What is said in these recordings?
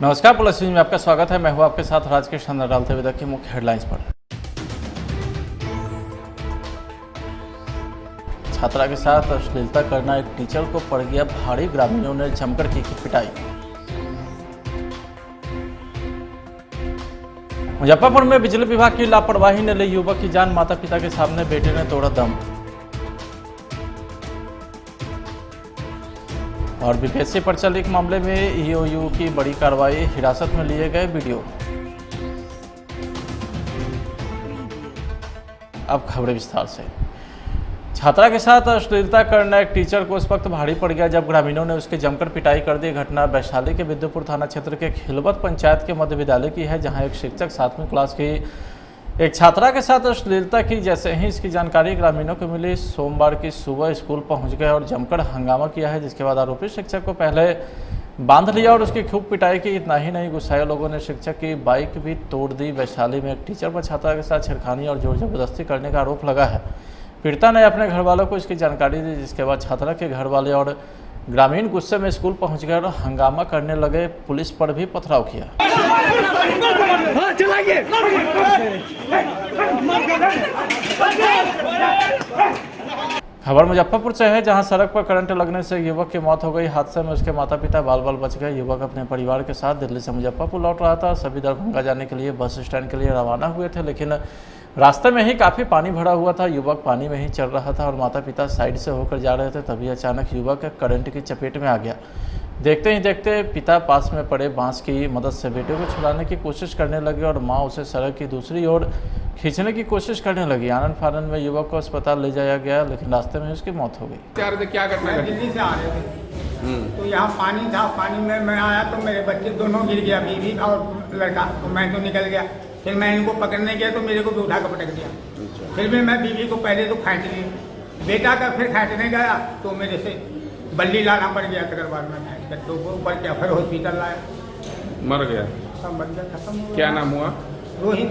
नमस्कार, police news में आपका स्वागत है। मैं हूं आपके साथ राज के शानदार डालते हुए देखिए मुख्य हेडलाइंस पर। छात्रा के साथ अश्लीलता करना एक टीचर को पड़ गया भारी, ग्रामीणों ने जमकर की पिटाई। मुजफ्फरपुर में बिजली विभाग की लापरवाही ने ली युवक की जान, माता पिता के सामने बेटे ने तोड़ा दम। और बीपीएससी पर्चा लीक मामले में ईओयू की बड़ी कार्रवाई, हिरासत में लिए गए वीडियो। अब खबरें विस्तार से। छात्रा के साथ अश्लीलता करना एक टीचर को उस वक्त भारी पड़ गया जब ग्रामीणों ने उसकी जमकर पिटाई कर दी। घटना वैशाली के विद्युपुर थाना क्षेत्र के खिलवत पंचायत के मध्य विद्यालय की है, जहां एक शिक्षक 7वीं क्लास की एक छात्रा के साथ अश्लीलता की। जैसे ही इसकी जानकारी ग्रामीणों को मिली, सोमवार की सुबह स्कूल पहुंच गए और जमकर हंगामा किया है, जिसके बाद आरोपी शिक्षक को पहले बांध लिया और उसकी खूब पिटाई की। इतना ही नहीं, गुस्साए लोगों ने शिक्षक की बाइक भी तोड़ दी। वैशाली में एक टीचर पर छात्रा के साथ छेड़खानी और जोर जबरदस्ती करने का आरोप लगा है। पीड़िता ने अपने घर वालों को इसकी जानकारी दी, जिसके बाद छात्रा के घर वाले और ग्रामीण गुस्से में स्कूल पहुंच गए और हंगामा करने लगे। पुलिस पर भी पथराव किया। खबर मुजफ्फरपुर से है, जहां सड़क पर करंट लगने से युवक की मौत हो गई। हादसे में उसके माता पिता बाल बाल बच गए। युवक अपने परिवार के साथ दिल्ली से मुजफ्फरपुर लौट रहा था। सभी दरभंगा जाने के लिए बस स्टैंड के लिए रवाना हुए थे, लेकिन रास्ते में ही काफ़ी पानी भरा हुआ था। युवक पानी में ही चल रहा था और माता पिता साइड से होकर जा रहे थे। तभी अचानक युवक करंट की चपेट में आ गया। देखते ही देखते पिता पास में पड़े बांस की मदद से बेटे को छुड़ाने की कोशिश करने लगे और मां उसे सड़क की दूसरी ओर खींचने की कोशिश करने लगी। आनंद फानन में युवक को अस्पताल ले जाया गया, लेकिन रास्ते में उसकी मौत हो गई। क्या घटना मैं दिल्ली से आ रहे थे तो यहाँ पानी था। पानी में मैं आया तो मेरे बच्चे दोनों गिर गया, बीवी और लड़का। तो मैं तो निकल गया। फिर मैं इनको पकड़ने गया तो मेरे को भी उठा कर पटक दिया। फिर भी मैं बीवी को पहले तो खींच ली, बेटा का फिर खींचने गया तो मेरे से बल्ली लाना पड़ गया। तकरबाद में खींच कर तो ऊपर क्या, फिर हॉस्पिटल लाया, मर गया। सब बन गया, खत्म हो गया। क्या नाम हुआ? रोहित।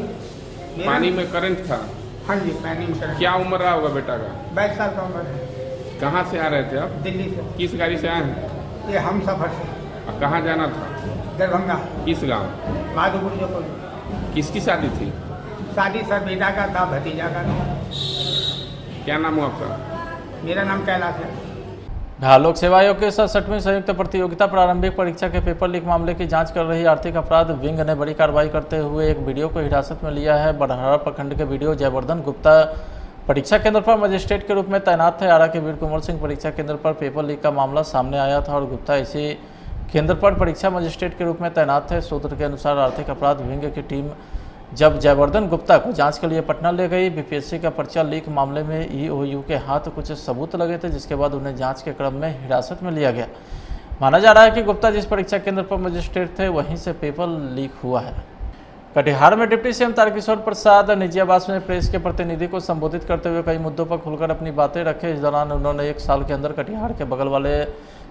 पानी में करंट था? हाँ जी, पानी में करंट। क्या उम्र रहा होगा बेटा का? 22 साल का उम्र है। कहाँ से आ रहे थे आप? दिल्ली से। किस गाड़ी से आए हैं? ये हम सफर से। और कहाँ जाना था? दरभंगा। किस गांव? माधोपुर जो किसकी शादी थी? शादी सर बेटा का था, भतीजा का था। क्या नाम हुआ आपका? मेरा नाम कैलाश है। बिहार लोक सेवा आयोग के 67वीं संयुक्त प्रतियोगिता प्रारंभिक परीक्षा के पेपर लीक मामले की जांच कर रही आर्थिक अपराध विंग ने बड़ी कार्रवाई करते हुए एक वीडियो को हिरासत में लिया है। बड़हरा प्रखंड के वीडियो जयवर्धन गुप्ता परीक्षा केंद्र पर मजिस्ट्रेट के रूप में तैनात थे। आरा के वीर कुंवर सिंह परीक्षा केंद्र पर पेपर लीक का मामला सामने आया था और गुप्ता इसी केंद्र पर परीक्षा मजिस्ट्रेट के रूप में तैनात थे। सूत्र के अनुसार आर्थिक अपराध विंग की टीम जब जयवर्धन गुप्ता को जांच के लिए पटना ले गई, बीपीएससी का पर्चा लीक मामले में ईओयू के हाथ कुछ सबूत लगे थे, जिसके बाद उन्हें जांच के क्रम में हिरासत में लिया गया। माना जा रहा है कि गुप्ता जिस परीक्षा केंद्र पर मजिस्ट्रेट थे, वहीं से पेपर लीक हुआ है। कटिहार में डिप्टी सीएम तारकिशोर प्रसाद निजी आवास में प्रेस के प्रतिनिधि को संबोधित करते हुए कई मुद्दों पर खुलकर अपनी बातें रखे। इस दौरान उन्होंने 1 साल के अंदर कटिहार के बगल वाले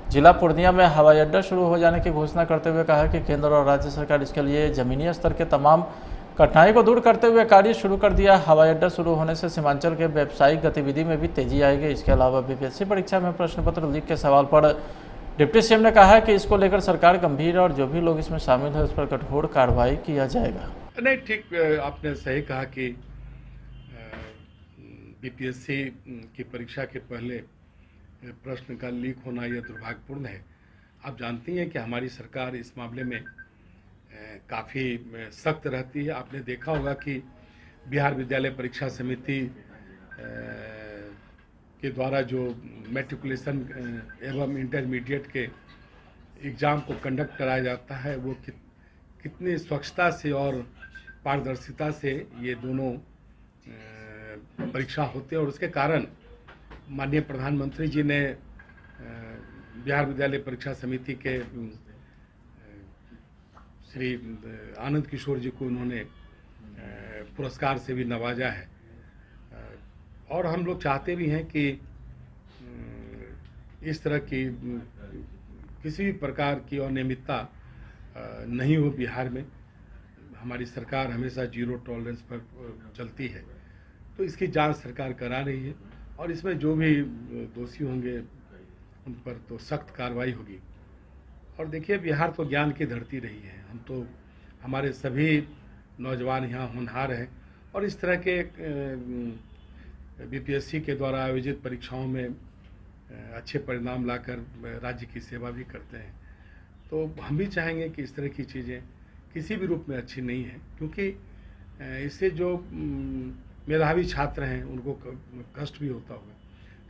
जिला पूर्णिया में हवाई अड्डा शुरू हो जाने की घोषणा करते हुए कहा कि केंद्र और राज्य सरकार इसके लिए जमीनी स्तर के तमाम कठिनाई को दूर करते हुए कार्य शुरू कर दिया। हवाई अड्डा शुरू होने से सीमांचल के व्यावसायिक गतिविधि में भी तेजी आएगी। इसके अलावा बीपीएससी परीक्षा में प्रश्न पत्र लीक के सवाल पर डिप्टी सीएम ने कहा कि इसको लेकर सरकार गंभीर है और जो भी लोग इसमें शामिल है उस पर कठोर कार्रवाई किया जाएगा। नहीं, ठीक, आपने सही कहा कि बीपीएससी की परीक्षा के पहले प्रश्न का लीक होना यह दुर्भाग्यपूर्ण है। आप जानती हैं कि हमारी सरकार इस मामले में काफ़ी सख्त रहती है। आपने देखा होगा कि बिहार विद्यालय परीक्षा समिति के द्वारा जो मैट्रिकुलेशन एवं इंटरमीडिएट के एग्ज़ाम को कंडक्ट कराया जाता है, वो कितनी स्वच्छता से और पारदर्शिता से ये दोनों परीक्षा होते हैं। और उसके कारण माननीय प्रधानमंत्री जी ने बिहार विद्यालय परीक्षा समिति के श्री आनंद किशोर जी को उन्होंने पुरस्कार से भी नवाजा है। और हम लोग चाहते भी हैं कि इस तरह की किसी भी प्रकार की अनियमितता नहीं हो बिहार में। हमारी सरकार हमेशा जीरो टॉलरेंस पर चलती है, तो इसकी जांच सरकार करा रही है और इसमें जो भी दोषी होंगे उन पर तो सख्त कार्रवाई होगी। और देखिए, बिहार तो ज्ञान की धरती रही है। हम तो, हमारे सभी नौजवान यहाँ होनहार हैं और इस तरह के बीपीएससी के द्वारा आयोजित परीक्षाओं में अच्छे परिणाम लाकर राज्य की सेवा भी करते हैं। तो हम भी चाहेंगे कि इस तरह की चीज़ें किसी भी रूप में अच्छी नहीं है, क्योंकि इससे जो मेधावी छात्र हैं उनको कष्ट भी होता होगा।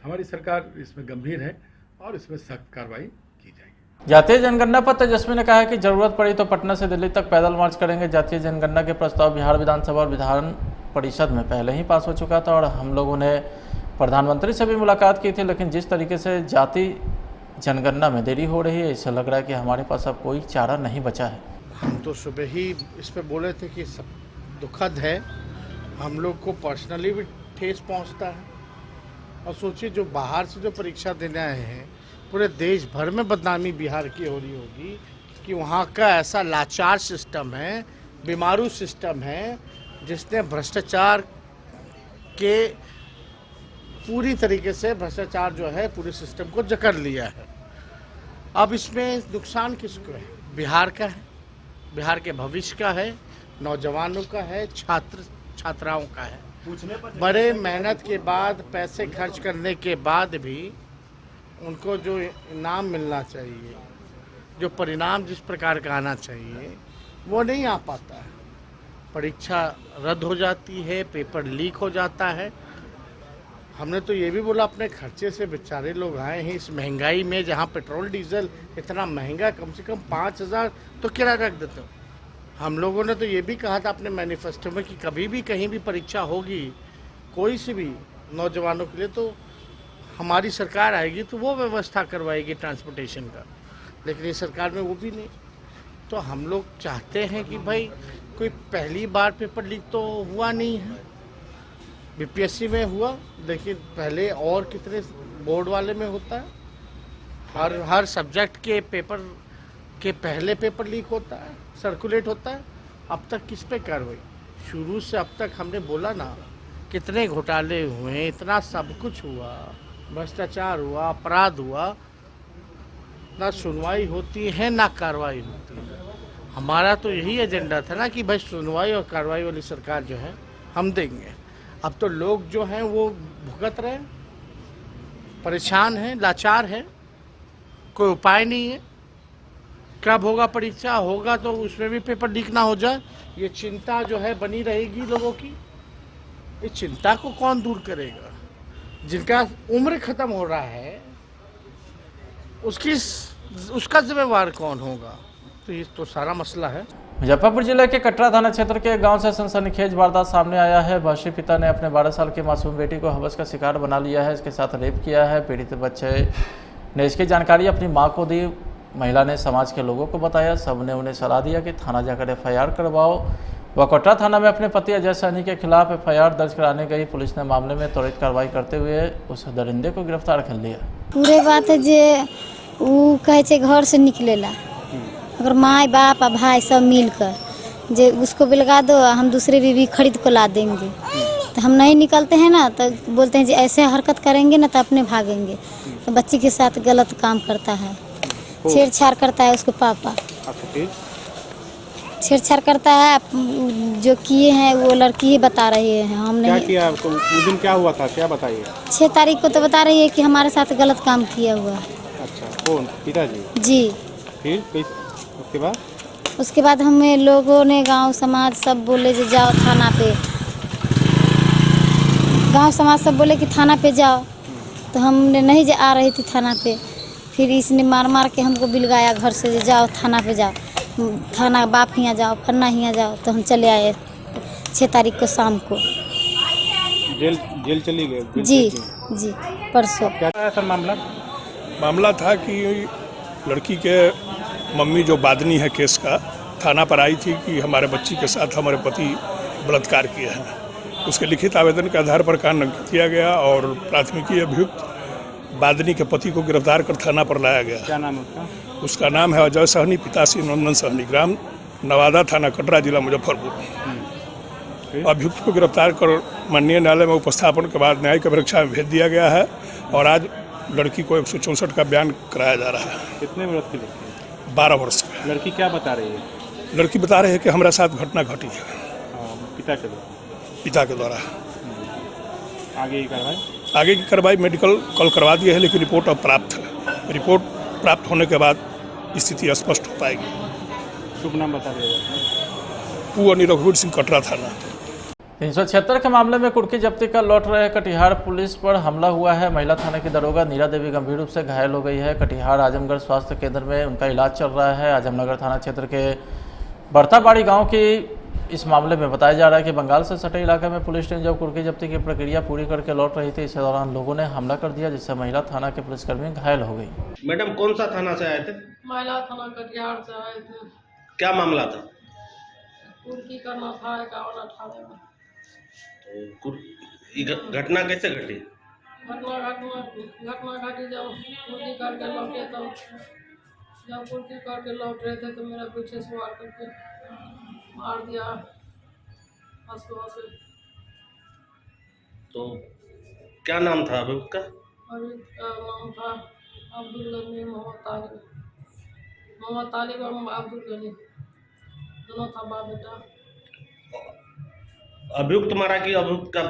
हमारी सरकार इसमें गंभीर है और इसमें सख्त कार्रवाई की जाएगी। जातीय जनगणना पर तेजस्वी ने कहा है कि जरूरत पड़ी तो पटना से दिल्ली तक पैदल मार्च करेंगे। जातीय जनगणना के प्रस्ताव बिहार विधानसभा और विधान परिषद में पहले ही पास हो चुका था और हम लोगों ने प्रधानमंत्री से भी मुलाकात की थी, लेकिन जिस तरीके से जाति जनगणना में देरी हो रही है, इससे लग रहा है कि हमारे पास अब कोई चारा नहीं बचा है। हम तो सुबह ही इस पे बोले थे कि सब दुखद है, हम लोग को पर्सनली भी ठेस पहुंचता है। और सोचिए, जो बाहर से जो परीक्षा देने आए हैं, पूरे देश भर में बदनामी बिहार की हो रही होगी कि वहाँ का ऐसा लाचार सिस्टम है, बीमारू सिस्टम है, जिसने भ्रष्टाचार के पूरी तरीके से भ्रष्टाचार जो है पूरे सिस्टम को जकड़ लिया है। अब इसमें नुकसान किसको है? बिहार का है, बिहार के भविष्य का है, नौजवानों का है, छात्राओं का है। बड़े मेहनत के बाद, पैसे खर्च करने के बाद भी उनको जो इनाम मिलना चाहिए, जो परिणाम जिस प्रकार का आना चाहिए, वो नहीं आ पाता है। परीक्षा रद्द हो जाती है, पेपर लीक हो जाता है। हमने तो ये भी बोला, अपने खर्चे से बेचारे लोग आए हैं इस महंगाई में, जहाँ पेट्रोल डीजल इतना महंगा, कम से कम 5,000 तो किराया रख देते हो। हम लोगों ने तो ये भी कहा था अपने मैनिफेस्टो में कि कभी भी कहीं भी परीक्षा होगी कोई सी भी नौजवानों के लिए, तो हमारी सरकार आएगी तो वो व्यवस्था करवाएगी ट्रांसपोर्टेशन का। लेकिन इस सरकार में वो भी नहीं। तो हम लोग चाहते हैं कि भाई कोई पहली बार पेपर लीक तो हुआ नहीं है, बीपीएससी में हुआ, लेकिन पहले और कितने बोर्ड वाले में होता है। हर सब्जेक्ट के पेपर के पहले पेपर लीक होता है, सर्कुलेट होता है। अब तक किस पे कार्रवाई? शुरू से अब तक हमने बोला ना, कितने घोटाले हुए, इतना सब कुछ हुआ, भ्रष्टाचार हुआ, अपराध हुआ, ना सुनवाई होती है ना कार्रवाई होती है। हमारा तो यही एजेंडा था ना कि भाई सुनवाई और कार्रवाई वाली सरकार जो है हम देंगे। अब तो लोग जो हैं वो भुगत रहे हैं, परेशान हैं, लाचार हैं, कोई उपाय नहीं है। कब होगा परीक्षा? होगा तो उसमें भी पेपर लीक ना हो जाए, ये चिंता जो है बनी रहेगी लोगों की। इस चिंता को कौन दूर करेगा? जिनका उम्र खत्म हो रहा है उसका जिम्मेवार कौन होगा? तो ये तो सारा मसला है। मुजफ्फरपुर जिले के कटरा थाना क्षेत्र के गांव से सनसनीखेज वारदात सामने आया है। भाषी पिता ने अपने 12 साल की मासूम बेटी को हवस का शिकार बना लिया है, इसके साथ रेप किया है। पीड़ित बच्चे ने इसकी जानकारी अपनी मां को दी। महिला ने समाज के लोगों को बताया, सबने उन्हें सलाह दिया कि थाना जाकर एफआईआर करवाओ। वह कटरा थाना में अपने पति अजय सहनी के खिलाफ एफआईआर दर्ज कराने गई। पुलिस ने मामले में त्वरित कार्रवाई करते हुए उस दरिंदे को गिरफ्तार कर लिया। पूरे बात है जे वो कहे छे घर से निकलेला, अगर माँ बाप और भाई सब मिलकर जे उसको बिलगा दो, हम दूसरे बीवी खरीद को ला देंगे। तो हम नहीं निकलते हैं ना, तो बोलते हैं जी ऐसे हरकत करेंगे ना तो अपने भागेंगे। तो बच्ची के साथ गलत काम करता है, छेड़छाड़ करता है उसको पापा, छेड़छाड़ करता है। जो किए हैं वो लड़की ही बता रही है, हम नहीं। क्या किया? तो उस दिन क्या हुआ था, क्या बताइए? 6 तारीख को तो बता रही है कि हमारे साथ गलत काम किया हुआ है। अच्छा, कौन? पिताजी जी? फिर उसके बाद हमें लोगों ने, गांव समाज सब बोले जो जाओ थाना पे, गांव समाज सब बोले कि थाना पे जाओ। तो हमने नहीं आ रही थी थाना पे, फिर इसने मार मार के हमको बिलगाया घर से, जाओ थाना पे जाओ, थाना बाप यहाँ जाओ, फन्ना यहाँ जाओ। तो हम चले आए 6 तारीख को शाम को। जेल चली गए? जी परसों। क्या है सर मामला? मामला था कि लड़की के मम्मी जो बादनी है केस का, थाना पर आई थी कि हमारे बच्ची के साथ हमारे पति बलात्कार किए हैं। उसके लिखित आवेदन के आधार पर कांड किया गया और प्राथमिकी अभियुक्त बादनी के पति को गिरफ्तार कर थाना पर लाया गया। क्या नाम है उसका? उसका नाम है अजय सहनी, पिता श्री नंदन सहनी, ग्राम नवादा, थाना कटरा, जिला मुजफ्फरपुर। अभियुक्त को गिरफ्तार कर माननीय न्यायालय में उपस्थापन के बाद न्यायिक परीक्षा में भेज दिया गया है और आज लड़की को 164 का बयान कराया जा रहा है। कितने वर्ष की? 12 वर्ष का। लड़की क्या बता रही है? लड़की बता रहे हैं कि हमारे साथ घटना घटी है पिता के द्वारा। पिता के द्वारा। आगे की कार्रवाई? आगे की कार्रवाई मेडिकल कल करवा दिए है, लेकिन रिपोर्ट अब प्राप्त है। रिपोर्ट प्राप्त होने के बाद स्थिति स्पष्ट हो पाएगी। शुभ नाम बता दीजिएगा। पूर्व रघुवीर सिंह, कटरा थाना। 376 के मामले में कुर्की जब्ती कर लौट रहे कटिहार पुलिस पर हमला हुआ है। महिला थाना की दरोगा नीरा देवी गंभीर रूप से घायल हो गई है। कटिहार आजमगढ़ स्वास्थ्य केंद्र में उनका इलाज चल रहा है। आजमनगर थाना क्षेत्र के बरताबाड़ी गांव की इस मामले में बताया जा रहा है कि बंगाल से सटे इलाके में पुलिस ने जब कुर्की जब्ती की प्रक्रिया पूरी करके लौट रही थी, इस दौरान लोगों ने हमला कर दिया, जिससे महिला थाना के पुलिसकर्मी घायल हो गई। मैडम कौन सा थाना से आए थे? महिला थाना कटिहार से आए थे। क्या मामला था? कुर्की करना था 51-18 में। घटना कैसे घटी? घटना घटी जब कुर्की करके लौटे, तो जब कुर्की करके लौट रहे थे तो मेरा पीछे से वार करके मार दिया हंसुआ से। तो क्या नाम था अभियुक्त का? अभियुक्त का नाम था अब्दुल गनी मोहम्मद तालिब और अब्दुल गनी, दोनों था बाप बेटा। अभियुक्त मारा कि अभियुक्त का?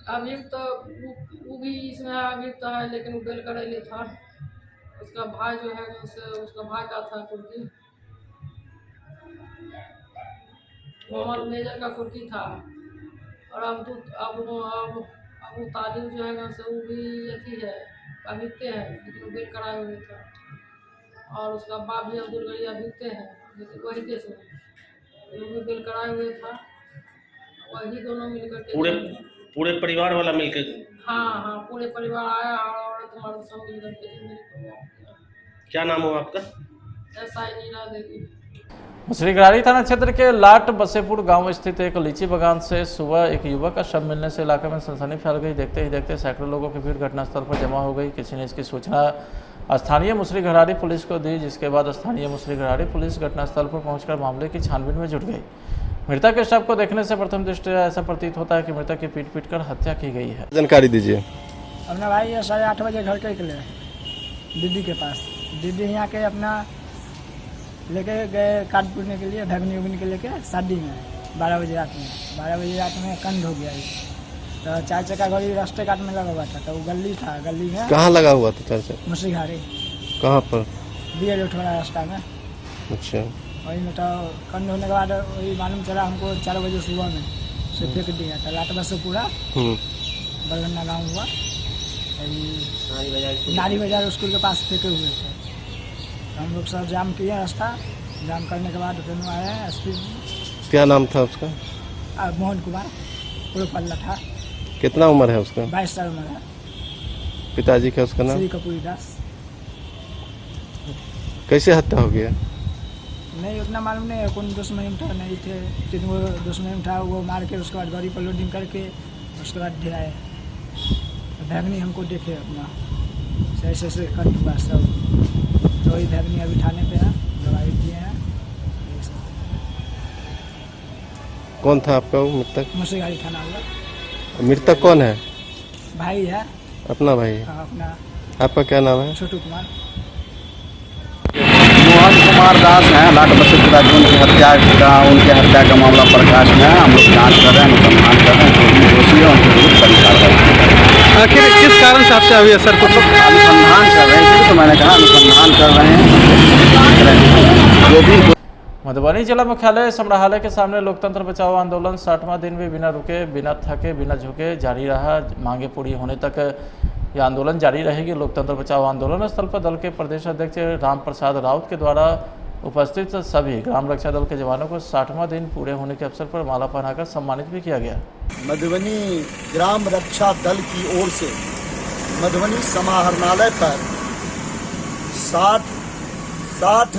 अभियुक्त वो भी इसमें अभियुक्त है, लेकिन वो बेलकरैली था। उसका भाई जो है उसका भाई का था कुर्की, मोहम्मद मेजर का कुर्की था। और अबू तालिब जो है ना से वो भी यही है, अभियुक्त है, लेकिन वो बेलकराए हुए था। और उसका बाप भी अब्दुल गनी अभियुक्त है, लेकिन वही केस में वो भी बेलकराए हुए था। वही दोनों मिलकर के पूरे परिवार वाला मिलकर? हाँ, पूरे परिवार आया और औरत मर्द सब मिलकर के मेरे को। क्या नाम हो आपका? ऐसा ही नीला देवी। मुसरीघरारी थाना क्षेत्र के लाट बसेपुर गांव स्थित एक लीची बागान से सुबह एक युवक का शव मिलने से इलाके में सनसनी फैल गई। देखते ही देखते सैकड़ों लोगों की भीड़ घटनास्थल पर जमा हो गई। किसी ने इसकी सूचना स्थानीय मुसरीघरारी पुलिस को दी, जिसके बाद स्थानीय मुसरीघरारी पुलिस घटनास्थल पर पहुंचकर मामले की छानबीन में जुट गई। मृतक के शव को देखने से प्रथम दृष्टया ऐसा प्रतीत होता है कि मृतक की पीट कर हत्या की गई है। जानकारी दीजिए। अपना भाई 8:30 बजे घर के निकले दीदी के पास। दीदी यहाँ के अपना लेके गए काट पूरने के लिए, भगनी उगनी के लेके शादी में 12 बजे रात में। 12 बजे रात में कंध हो गया। तो 4 चक्का गाड़ी रास्ते काट में लगा हुआ था, तो वो गली था। गली में कहाँ लगा हुआ था 4 चक्का? मुसरीघरारी। कहाँ पर? बीए रोड वाला रास्ता में। अच्छा। वही में तो कंध होने के बाद वही मालूम चला हमको 4 बजे सुबह में से फेंक दिया था। लाट बस से पूरा बरगन्ना गाँव हुआ, नारी बाजार स्कूल के पास फेंके हुए थे। हम लोग सब जाम किए रास्ता। जाम करने के बाद दोनों आए हैं एसपी। क्या नाम था उसका? मोहन कुमार पुरपल्ला था। कितना उम्र है उसका? 22 साल उम्र है। पिताजी का उसका नाम? श्री कपूरी दास। कैसे हत्या हो गया? नहीं उतना मालूम नहीं है, कौन दुश्मन था नहीं थे। 3 वो दुश्मन था, वो मार के उसके बाद गाड़ी पर लोडिंग करके उसके बाद ढिलाए। भैगनी हमको देखे अपना ऐसे ऐसे कंठ हुआ सब, तो वही भैगनी अभी थाने पे है, दवाई दिए हैं। कौन था आपका वो मृतक? मुसरीघरारी थाना हुआ। मृतक कौन है? भाई है। अपना भाई है? हाँ, अपना। आपका क्या नाम है? छोटू कुमार। मोहन कुमार दास हैं। लाट बसेपुरा जोन की उनके हत्या का मामला प्रकाश में है। हम लोग जांच कर रहे हैं, अनुसंधान कर रहे हैं। जो भी दोषी है उनके विरुद्ध कड़ी कार्रवाई। आखिर किस कारण से हत्या हुई है सर? कुछ अनुसंधान कर रहे हैं, तो मैंने कहा अनुसंधान कर रहे हैं। जो भी मधुबनी जिला मुख्यालय समराहालय के सामने लोकतंत्र बचाओ आंदोलन 60वां दिन भी बिना रुके, बिना थके, बिना झुके जारी रहा। मांगे पूरी होने तक यह आंदोलन जारी रहेगी। लोकतंत्र बचाओ आंदोलन स्थल पर दल के प्रदेश अध्यक्ष राम प्रसाद राउत के द्वारा उपस्थित सभी ग्राम रक्षा दल के जवानों को 60वां दिन पूरे होने के अवसर पर माला पहनाकर सम्मानित भी किया गया। मधुबनी ग्राम रक्षा दल की ओर से मधुबनी समाहरणालय पर 60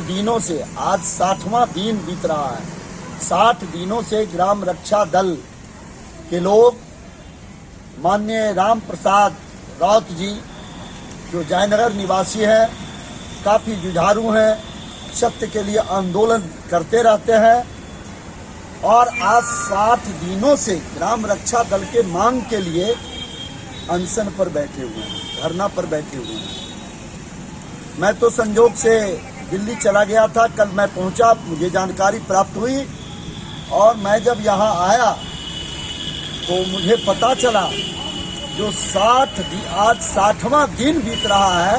दिनों से आज 60वां दिन बीत रहा है। 60 दिनों से ग्राम रक्षा दल के लोग माननीय राम प्रसाद राउत जी जो जयनगर निवासी हैं, काफ़ी जुझारू हैं, सत्य के लिए आंदोलन करते रहते हैं और आज 60 दिनों से ग्राम रक्षा दल के मांग के लिए अनशन पर बैठे हुए हैं, धरना पर बैठे हुए हैं। मैं तो संजोग से दिल्ली चला गया था। कल मैं पहुंचा, मुझे जानकारी प्राप्त हुई और मैं जब यहाँ आया तो मुझे पता चला जो आज 60वां दिन बीत रहा है।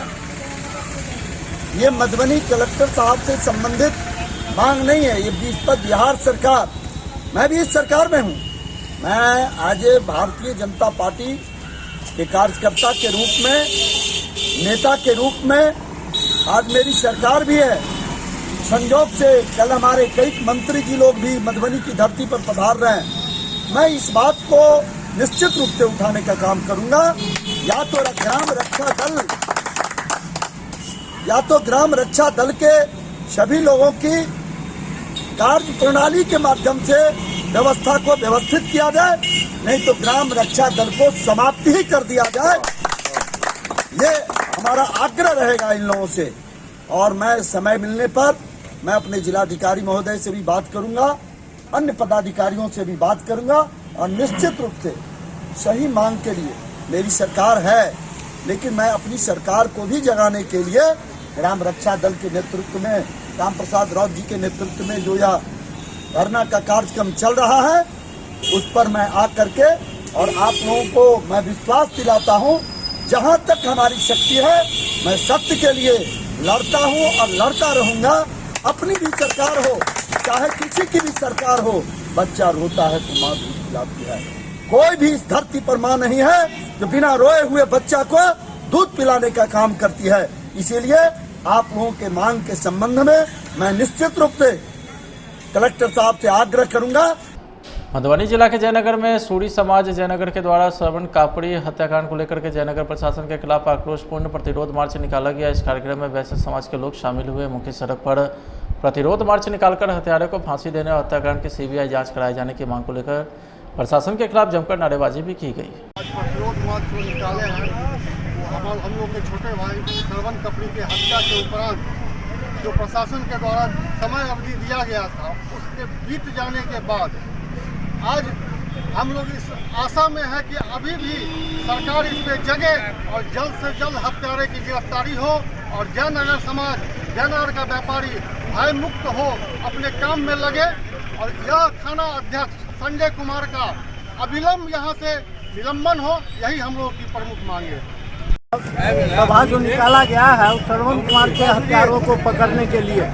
ये मधुबनी कलेक्टर साहब से संबंधित मांग नहीं है, ये इस पर बिहार सरकार, मैं भी इस सरकार में हूँ। मैं आज भारतीय जनता पार्टी के कार्यकर्ता के रूप में, नेता के रूप में आज मेरी सरकार भी है। संयोग से कल हमारे कई मंत्री जी लोग भी मधुबनी की धरती पर पधार रहे हैं। मैं इस बात को निश्चित रूप से उठाने का काम करूंगा। या तो ग्राम रक्षा दल के सभी लोगों की कार्य प्रणाली के माध्यम से व्यवस्था को व्यवस्थित किया जाए, नहीं तो ग्राम रक्षा दल को समाप्ति ही कर दिया जाए। ये हमारा आग्रह रहेगा इन लोगों से। और मैं समय मिलने पर मैं अपने जिलाधिकारी महोदय से भी बात करूंगा, अन्य पदाधिकारियों से भी बात करूंगा और निश्चित रूप से सही मांग के लिए मेरी सरकार है। लेकिन मैं अपनी सरकार को भी जगाने के लिए ग्राम रक्षा दल के नेतृत्व में, राम प्रसाद राउत जी के नेतृत्व में जो यह धरना का कार्यक्रम चल रहा है, उस पर मैं आ करके और आप लोगों को मैं विश्वास दिलाता हूं, जहां तक हमारी शक्ति है मैं सत्य के लिए लड़ता हूं और लड़ता रहूंगा। अपनी भी सरकार हो चाहे किसी की भी सरकार हो, बच्चा रोता है तो माँ दूध पिलाती है। कोई भी इस धरती पर माँ नहीं है जो बिना रोए हुए बच्चा को दूध पिलाने का काम करती है। इसीलिए आप लोगों के मांग के संबंध में मैं निश्चित रूप से कलेक्टर साहब से आग्रह करूंगा। मधुबनी जिला के जयनगर में सूरी समाज जयनगर के द्वारा श्रवण कापड़ी हत्याकांड को लेकर के जयनगर प्रशासन के खिलाफ आक्रोशपूर्ण प्रतिरोध मार्च निकाला गया। इस कार्यक्रम में वैश्य समाज के लोग शामिल हुए। मुख्य सड़क पर प्रतिरोध मार्च निकालकर हत्यारे को फांसी देने और हत्याकांड की सीबीआई जांच कराए जाने की मांग को लेकर प्रशासन के खिलाफ जमकर नारेबाजी भी की गई। प्रतिरोध मार्च जो निकाले हैं, हम लोग के छोटे भाई श्रवण कापड़ी के हत्या के उपरांत जो प्रशासन के द्वारा समय अवधि दिया गया था, उसके बीत जाने के बाद आज हम लोग इस आशा में है कि अभी भी सरकार इस पे जगे और जल्द से जल्द हत्यारे की गिरफ्तारी हो और जयनगर समाज, जयनगर का व्यापारी भय मुक्त हो, अपने काम में लगे। और यह थाना अध्यक्ष संजय कुमार का अविलंब यहाँ से निलंबन हो, यही हम लोग की प्रमुख मांग है। सभा जो निकाला गया है उस श्रवण कुमार के हत्यारों को पकड़ने के लिए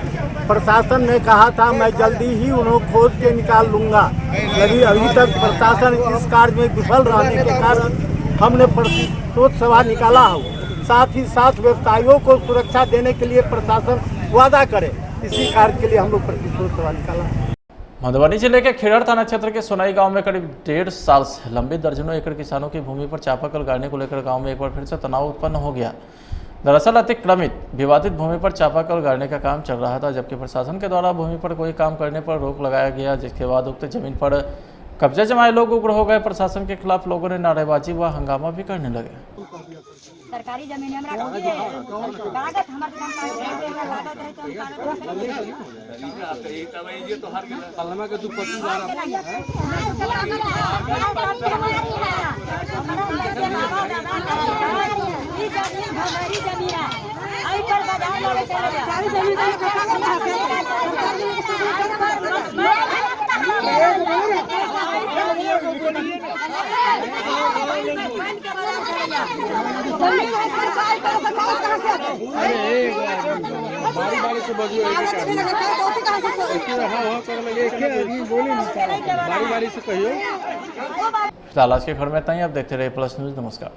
प्रशासन ने कहा था मैं जल्दी ही उन्हें खोज के निकाल लूंगा, लेकिन अभी तक प्रशासन इस कार्य में विफल रहने के कारण हमने प्रतिरोध सभा निकाला है। साथ ही साथ व्यवसायियों को सुरक्षा देने के लिए प्रशासन वादा करे, इसी कार्य के लिए हम लोग प्रतिरोध सभा निकाला है। मधुबनी जिले के खेड़र थाना क्षेत्र के सोनाई गांव में करीब 1.5 साल से लंबित दर्जनों एकड़ किसानों की भूमि पर चापाकल गाड़ने को लेकर गांव में एक बार फिर से तनाव उत्पन्न हो गया। दरअसल अतिक्रमित विवादित भूमि पर चापाकल गाड़ने का काम चल रहा था, जबकि प्रशासन के द्वारा भूमि पर कोई काम करने पर रोक लगाया गया, जिसके बाद उक्त जमीन पर कब्जा जमाए लोग उग्र हो गए। प्रशासन के खिलाफ लोगों ने नारेबाजी व हंगामा भी करने लगे। सरकारी जमीन हमरा कागज हमारे फिलहाल आज के खबर में इतना ही। आप देखते रहे प्लस न्यूज। नमस्कार।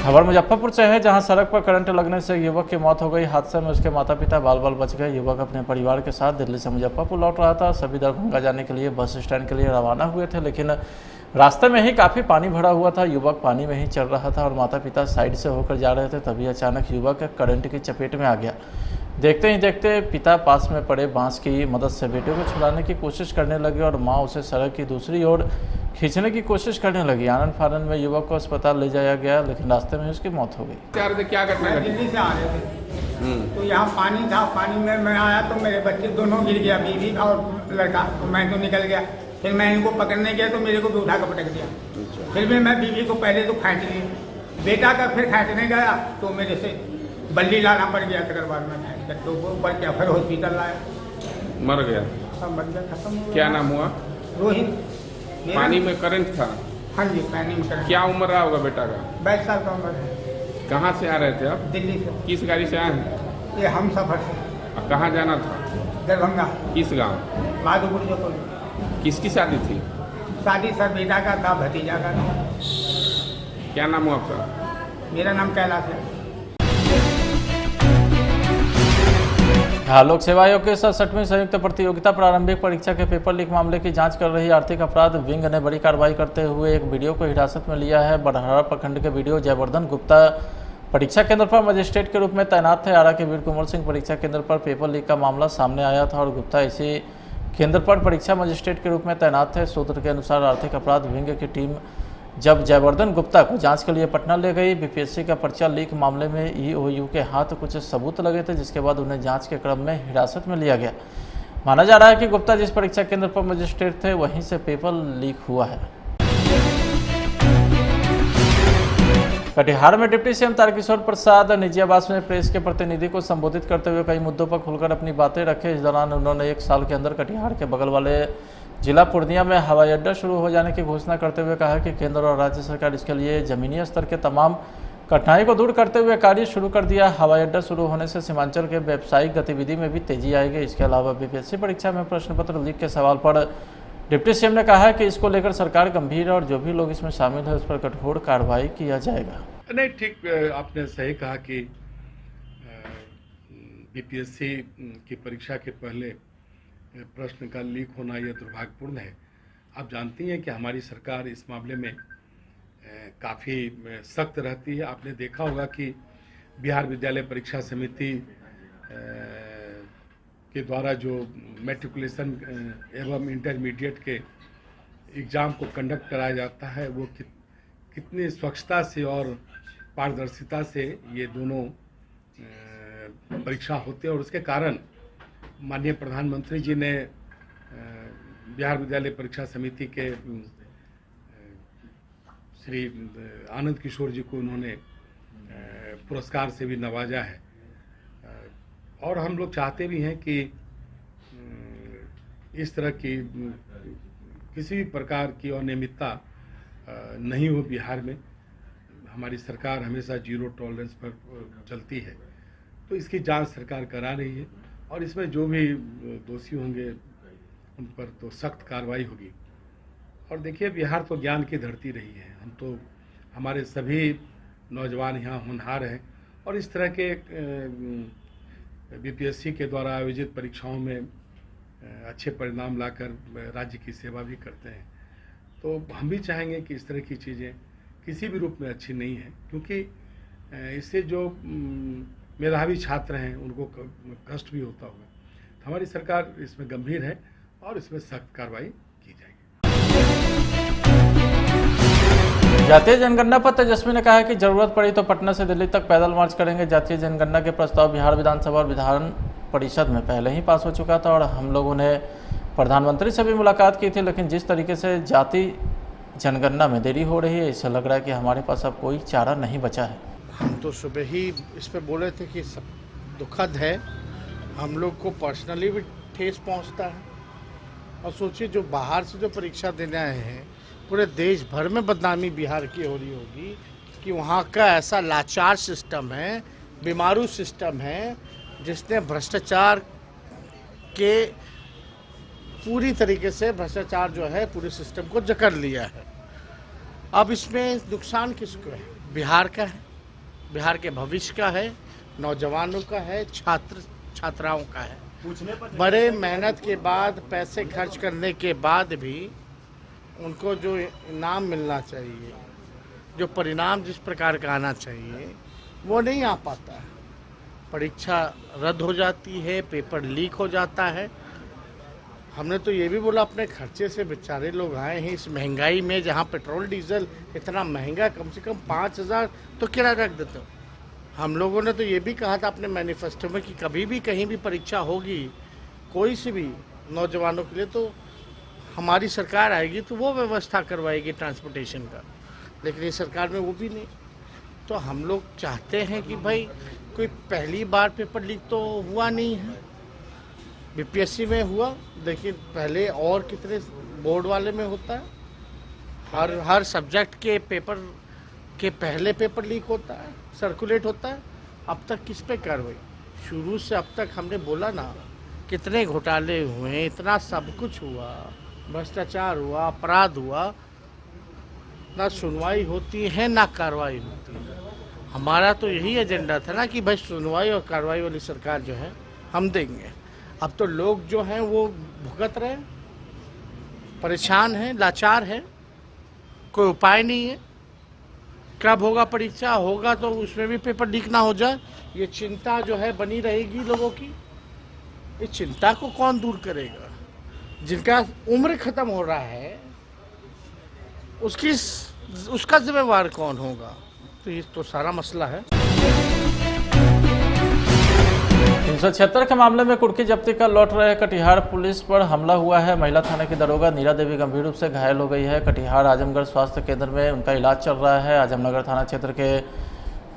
खबर मुजफ्फरपुर से है, जहां सड़क पर करंट लगने से युवक की मौत हो गई। हादसे में उसके माता पिता बाल बाल बच गए। युवक अपने परिवार के साथ दिल्ली से मुजफ्फरपुर लौट रहा था। सभी दरभंगा जाने के लिए बस स्टैंड के लिए रवाना हुए थे, लेकिन रास्ते में ही काफ़ी पानी भरा हुआ था। युवक पानी में ही चल रहा था और माता पिता साइड से होकर जा रहे थे। तभी अचानक युवक करंट की चपेट में आ गया। देखते ही देखते पिता पास में पड़े बांस की मदद से बेटे को छुड़ाने की कोशिश करने लगे और मां उसे सड़क की दूसरी ओर खींचने की कोशिश करने लगी। आनंद फानन में युवक को अस्पताल ले जाया गया, लेकिन रास्ते में उसकी मौत हो गई। क्या घटना घटी? दिल्ली से आ रहे थे तो यहाँ पानी था, पानी में मैं आया तो मेरे बच्चे दोनों गिर गया, बीवी और लड़का, तो मैं तो निकल गया। फिर मैं इनको पकड़ने गया तो मेरे को भी उठा कर पटक दिया। फिर भी मैं बीवी को पहले तो खींच ली, बेटा का फिर खींचने गया तो मेरे से बल्ली लाना पड़ गया अग्रवाल में भैंस का, तो वो ऊपर क्या फिर हॉस्पिटल लाया, मर गया। सब बच गया, खत्म हो गया। क्या नाम हुआ? रोहित। मेरा- पानी में करंट था? हाँ जी, पानी में करंट। क्या उम्र रहा होगा बेटा का? 22 साल का उम्र है। कहाँ से आ रहे थे आप? दिल्ली से। किस गाड़ी से आए हैं? ये हम सफर से और कहाँ जाना था? दरभंगा। किस गांव? माधोपुर जो किसकी शादी थी? शादी सर बेटा का था, भतीजा का था। क्या नाम हुआ आपका? मेरा नाम कैलाश है। लोक सेवा आयोग की 67वीं संयुक्त प्रतियोगिता प्रारंभिक परीक्षा के पेपर लीक मामले की जांच कर रही आर्थिक अपराध विंग ने बड़ी कार्रवाई करते हुए एक वीडियो को हिरासत में लिया है। बड़हरा प्रखंड के वीडियो जयवर्धन गुप्ता परीक्षा केंद्र पर मजिस्ट्रेट के रूप में तैनात थे। आरा के वीर कुंवर सिंह परीक्षा केंद्र पर पेपर लीक का मामला सामने आया था और गुप्ता इसी केंद्र पर परीक्षा मजिस्ट्रेट के रूप में तैनात थे। सूत्र के अनुसार आर्थिक अपराध विंग की टीम जब जयवर्धन गुप्ता को जांच के लिए पटना ले गई, बीपीएससी का पर्चा लीक मामले में ईओयू के हाथ कुछ सबूत लगे थे, जिसके बाद उन्हें जांच के क्रम में हिरासत में लिया गया। माना जा रहा है कि गुप्ता जिस परीक्षा केंद्र पर मजिस्ट्रेट थे वहीं से पेपर लीक हुआ है। कटिहार में डिप्टी सीएम तारकिशोर प्रसाद निजी आवास में प्रेस के प्रतिनिधि को संबोधित करते हुए कई मुद्दों पर खुलकर अपनी बातें रखे। इस दौरान उन्होंने 1 साल के अंदर कटिहार के बगल वाले जिला पूर्णिया में हवाई अड्डा शुरू हो जाने की घोषणा करते हुए कहा कि केंद्र और राज्य सरकार इसके लिए जमीनी स्तर के तमाम कठिनाई को दूर करते हुए कार्य शुरू कर दिया। हवाई अड्डा शुरू होने से सीमांचल के व्यावसायिक गतिविधि में भी तेजी आएगी। इसके अलावा बीपीएससी परीक्षा में प्रश्न पत्र लीक के सवाल पर डिप्टी सीएम ने कहा कि इसको लेकर सरकार गंभीर है और जो भी लोग इसमें शामिल है उस पर कठोर कार्रवाई किया जाएगा। नहीं, ठीक आपने सही कहा कि बीपीएससी की परीक्षा के पहले प्रश्न का लीक होना यह दुर्भाग्यपूर्ण है। आप जानती हैं कि हमारी सरकार इस मामले में काफ़ी सख्त रहती है। आपने देखा होगा कि बिहार विद्यालय परीक्षा समिति के द्वारा जो मैट्रिकुलेशन एवं इंटरमीडिएट के एग्ज़ाम को कंडक्ट कराया जाता है वो कितनी स्वच्छता से और पारदर्शिता से ये दोनों परीक्षा होते हैं और उसके कारण माननीय प्रधानमंत्री जी ने बिहार विद्यालय परीक्षा समिति के श्री आनंद किशोर जी को उन्होंने पुरस्कार से भी नवाजा है। और हम लोग चाहते भी हैं कि इस तरह की किसी भी प्रकार की अनियमितता नहीं हो बिहार में। हमारी सरकार हमेशा जीरो टॉलरेंस पर चलती है, तो इसकी जांच सरकार करा रही है और इसमें जो भी दोषी होंगे उन पर तो सख्त कार्रवाई होगी। और देखिए, बिहार तो ज्ञान की धरती रही है। हम तो हमारे सभी नौजवान यहाँ होनहार हैं और इस तरह के बीपीएससी के द्वारा आयोजित परीक्षाओं में अच्छे परिणाम लाकर राज्य की सेवा भी करते हैं। तो हम भी चाहेंगे कि इस तरह की चीज़ें किसी भी रूप में अच्छी नहीं है, क्योंकि इससे जो मेधावी छात्र हैं उनको कष्ट भी होता होगा। तो हमारी सरकार इसमें गंभीर है और इसमें सख्त कार्रवाई की जाएगी। जातीय जनगणना पर तेजस्वी ने कहा कि जरूरत पड़ी तो पटना से दिल्ली तक पैदल मार्च करेंगे। जातीय जनगणना के प्रस्ताव बिहार विधानसभा और विधान परिषद में पहले ही पास हो चुका था और हम लोगों ने प्रधानमंत्री से भी मुलाकात की थी, लेकिन जिस तरीके से जाति जनगणना में देरी हो रही है इससे लग रहा है कि हमारे पास अब कोई चारा नहीं बचा है। हम तो सुबह ही इस पे बोले थे कि सब दुखद है, हम लोग को पर्सनली भी ठेस पहुंचता है। और सोचिए, जो बाहर से जो परीक्षा देने आए हैं, पूरे देश भर में बदनामी बिहार की हो रही होगी कि वहाँ का ऐसा लाचार सिस्टम है, बीमारू सिस्टम है, जिसने भ्रष्टाचार के पूरी तरीके से भ्रष्टाचार जो है पूरे सिस्टम को जकड़ लिया है। अब इसमें नुकसान किसको है? बिहार का है, बिहार के भविष्य का है, नौजवानों का है, छात्राओं का है। बड़े मेहनत के बाद, पैसे खर्च करने के बाद भी उनको जो इनाम मिलना चाहिए, जो परिणाम जिस प्रकार का आना चाहिए, वो नहीं आ पाता है। परीक्षा रद्द हो जाती है, पेपर लीक हो जाता है। हमने तो ये भी बोला अपने खर्चे से बेचारे लोग आए हैं इस महंगाई में, जहाँ पेट्रोल डीजल इतना महंगा, कम से कम 5,000 तो किराया रख देते हो। हम लोगों ने तो ये भी कहा था अपने मैनिफेस्टो में कि कभी भी कहीं भी परीक्षा होगी कोई सी भी नौजवानों के लिए, तो हमारी सरकार आएगी तो वो व्यवस्था करवाएगी ट्रांसपोर्टेशन का। लेकिन इस सरकार में वो भी नहीं। तो हम लोग चाहते हैं कि भाई कोई पहली बार पेपर लीक तो हुआ नहीं है, बीपीएससी में हुआ, लेकिन पहले और कितने बोर्ड वाले में होता है। हर सब्जेक्ट के पेपर के पहले पेपर लीक होता है, सर्कुलेट होता है। अब तक किस पे कार्रवाई? शुरू से अब तक हमने बोला ना, कितने घोटाले हुए, इतना सब कुछ हुआ, भ्रष्टाचार हुआ, अपराध हुआ, ना सुनवाई होती है ना कार्रवाई होती है। हमारा तो यही एजेंडा था ना कि भाई सुनवाई और कार्रवाई वाली सरकार जो है हम देंगे। अब तो लोग जो हैं वो भुगत रहे हैं, परेशान हैं, लाचार हैं, कोई उपाय नहीं है। कब होगा परीक्षा? होगा तो उसमें भी पेपर लीक ना हो जाए, ये चिंता जो है बनी रहेगी लोगों की। इस चिंता को कौन दूर करेगा? जिनका उम्र खत्म हो रहा है उसका जिम्मेवार कौन होगा? तो ये तो सारा मसला है। 376 के मामले में कुर्की जब्ती कर लौट रहे कटिहार पुलिस पर हमला हुआ है। महिला थाना की दरोगा नीरा देवी गंभीर रूप से घायल हो गई है। कटिहार आजमगढ़ स्वास्थ्य केंद्र में उनका इलाज चल रहा है। आजमनगर थाना क्षेत्र के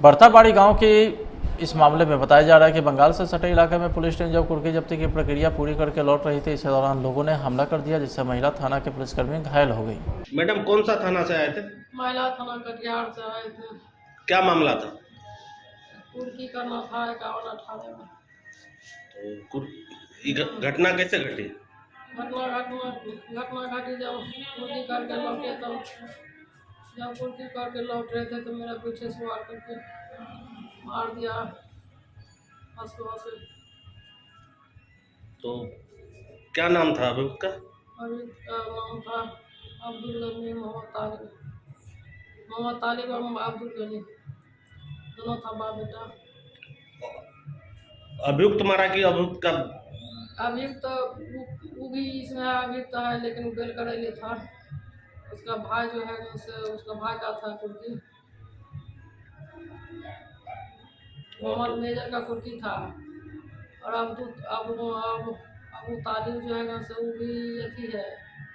बरताबाड़ी गांव की इस मामले में बताया जा रहा है कि बंगाल से सटे इलाके में पुलिस टीम जब कुर्की जब्ती की प्रक्रिया पूरी करके लौट रही थी, इसी दौरान लोगों ने हमला कर दिया, जिससे महिला थाना के पुलिसकर्मी घायल हो गई। मैडम कौन सा थाना से आए थे? महिला थाना कटिहार से आए थे। क्या मामला था? कुर्की करना था 51-58 में। तो घटना कैसे घटी? घटना घटी जब कुर्की करके लौटे, तब जब कुर्की करके लौट रहे थे तो मेरा पीछे से वार करके मार दिया हंसुआ से। तो क्या नाम था अभियुक्त का? अभियुक्त का नाम था अब्दुल गनी मोहम्मद तालिब और अब्दुल गनी, दोनों था बाप बेटा। अभियुक्त मारा कि अभियुक्त का? अभियुक्त वो भी इसमें अभियुक्त है, लेकिन वो बेल करेले था। उसका भाई जो है उसका भाई का था कुर्की, मोहम्मद मेजर का कुर्की था। और अबू तालिब जो है ना से वो भी अथी है,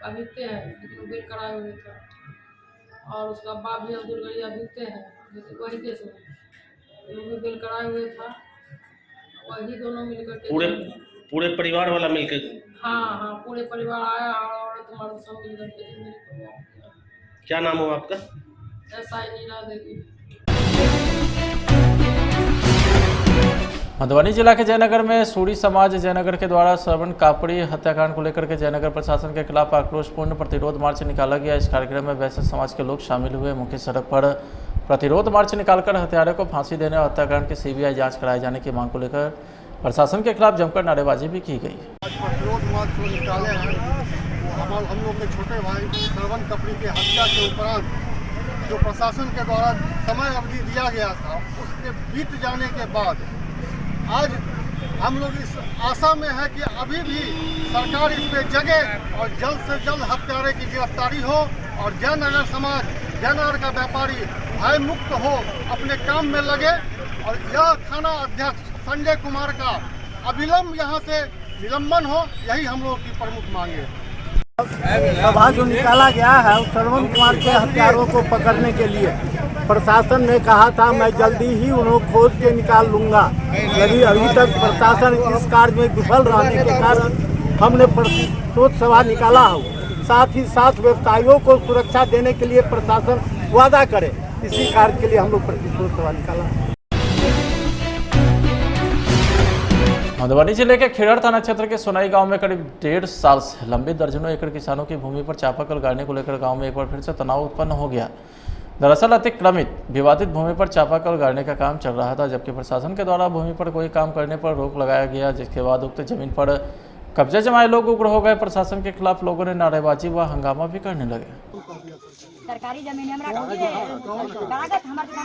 अभियुक्त है, लेकिन वो बेल कराए हुए था। और उसका बाप भी अब्दुल गनी अभियुक्त है, लेकिन वही केस में वो भी बेल कराए हुए था। वही दोनों मिलकर के पूरे परिवार वाला मिलकर? हाँ, पूरे परिवार आया और औरत मर्द सब मिलकर के मेरे परिवार किया। क्या नाम हो आपका? ऐसा ही नीरा देवी। मधुबनी जिला के जयनगर में सूरी समाज जयनगर के द्वारा श्रवण कापड़ी हत्याकांड को लेकर के जयनगर प्रशासन के खिलाफ आक्रोशपूर्ण प्रतिरोध मार्च निकाला गया। इस कार्यक्रम में वैश्य समाज के लोग शामिल हुए। मुख्य सड़क पर प्रतिरोध मार्च निकालकर हत्यारे को फांसी देने और हत्याकांड की सीबीआई जांच कराए जाने की मांग को लेकर प्रशासन के खिलाफ जमकर नारेबाजी भी की गई। प्रतिरोध मार्च जो निकाले हैं वो हम लोग के छोटे भाई श्रवण कापड़ी के हत्या के उपरांत जो प्रशासन के द्वारा समय अवधि दिया गया था, उसके बीत जाने के बाद आज हम लोग इस आशा में है कि अभी भी सरकार इस पे जगे और जल्द से जल्द हत्यारे की गिरफ्तारी हो और जयनगर समाज, जयनगर का व्यापारी भय मुक्त हो, अपने काम में लगे। और यह थाना अध्यक्ष संजय कुमार का अविलंब यहाँ से निलंबन हो, यही हम लोग की प्रमुख मांग है। सभा जो निकाला गया है श्रवण कुमार के हत्यारों को पकड़ने के लिए प्रशासन ने कहा था मैं जल्दी ही उन्हें खोज के निकाल लूंगा, लेकिन अभी तक प्रशासन इस कार्य में विफल रहने के कारण हमने प्रतिरोध सभा निकाला है। साथ ही साथ व्यवसायियों को सुरक्षा देने के लिए प्रशासन वादा करे, इसी कार्य के लिए हम लोग प्रतिरोध सभा निकाला है। मधुबनी जिले के खिड़र थाना क्षेत्र के सोनाई गांव में करीब 1.5 साल से लंबित दर्जनों एकड़ किसानों की भूमि पर चापाकल गाड़ने को लेकर गांव में एक बार फिर से तनाव उत्पन्न हो गया। दरअसल अतिक्रमित विवादित भूमि पर चापाकल गाड़ने का काम चल रहा था, जबकि प्रशासन के द्वारा भूमि पर कोई काम करने पर रोक लगाया गया, जिसके बाद उक्त जमीन पर कब्जे जमाए लोग उग्र हो गए। प्रशासन के खिलाफ लोगों ने नारेबाजी व हंगामा भी करने लगे। सरकारी जमीन हमरा कागज हमारे जमीन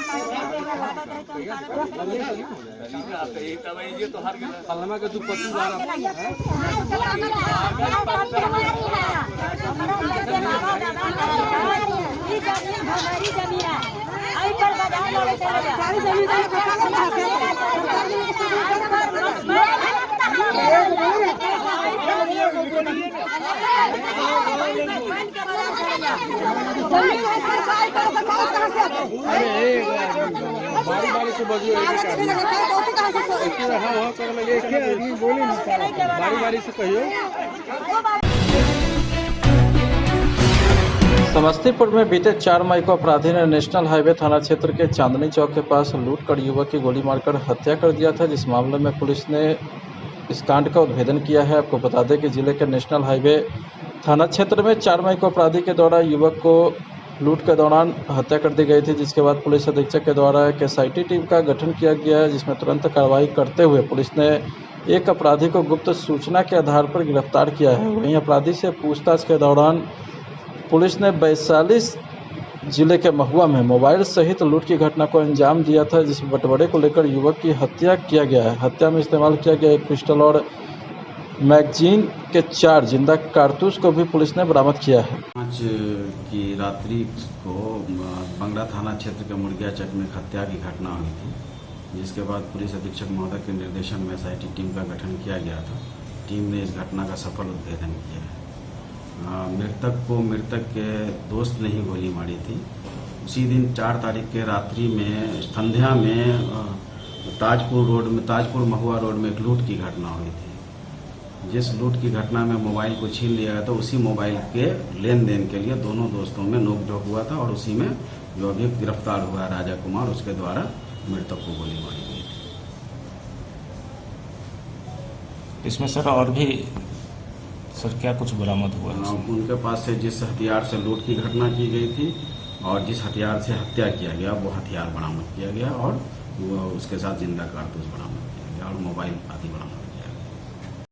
से बजू हाँ हाँ कर लगे एक आदमी बोली नहीं बारी बारी से कहियो। समस्तीपुर में बीते 4 मई को अपराधी ने नेशनल हाईवे थाना क्षेत्र के चांदनी चौक के पास लूट कर युवक की गोली मारकर हत्या कर दिया था, जिस मामले में पुलिस ने इस कांड का उद्भेदन किया है। आपको बता दें कि जिले के नेशनल हाईवे थाना क्षेत्र में 4 मई को अपराधी के द्वारा युवक को लूट के दौरान हत्या कर दी गई थी, जिसके बाद पुलिस अधीक्षक के द्वारा एक SIT टीम का गठन किया गया है, जिसमें तुरंत कार्रवाई करते हुए पुलिस ने एक अपराधी को गुप्त सूचना के आधार पर गिरफ्तार किया है। वहीं अपराधी से पूछताछ के दौरान पुलिस ने वैशाली जिले के महुआ में मोबाइल सहित लूट की घटना को अंजाम दिया था, जिस बंटवारे को लेकर युवक की हत्या किया गया है। हत्या में इस्तेमाल किया गया एक पिस्टल और मैगजीन के 4 जिंदा कारतूस को भी पुलिस ने बरामद किया है। 5 की रात्रि को बंगड़ा थाना क्षेत्र के मुर्गियाचक में हत्या की घटना हुई थी, जिसके बाद पुलिस अधीक्षक महोदय के निर्देशन में SIT टीम का गठन किया गया था। टीम ने इस घटना का सफल उद्भेदन किया है। मृतक के दोस्त ने ही गोली मारी थी। उसी दिन 4 तारीख के रात्रि में संध्या में ताजपुर महुआ रोड में एक लूट की घटना हुई थी। जिस लूट की घटना में मोबाइल को छीन लिया गया था, उसी मोबाइल के लेन देन के लिए दोनों दोस्तों में नोकझोंक हुआ था और उसी में जो अभी गिरफ्तार हुआ राजा कुमार, उसके द्वारा मृतक को गोली मारी गई थी। इसमें सर और भी सर क्या कुछ बरामद हुआ है? उनके पास से जिस हथियार से लूट की घटना की गई थी और जिस हथियार से हत्या किया गया, वो हथियार बरामद किया गया और उसके साथ जिंदा कारतूस बरामद किया गया और मोबाइल आदि बरामद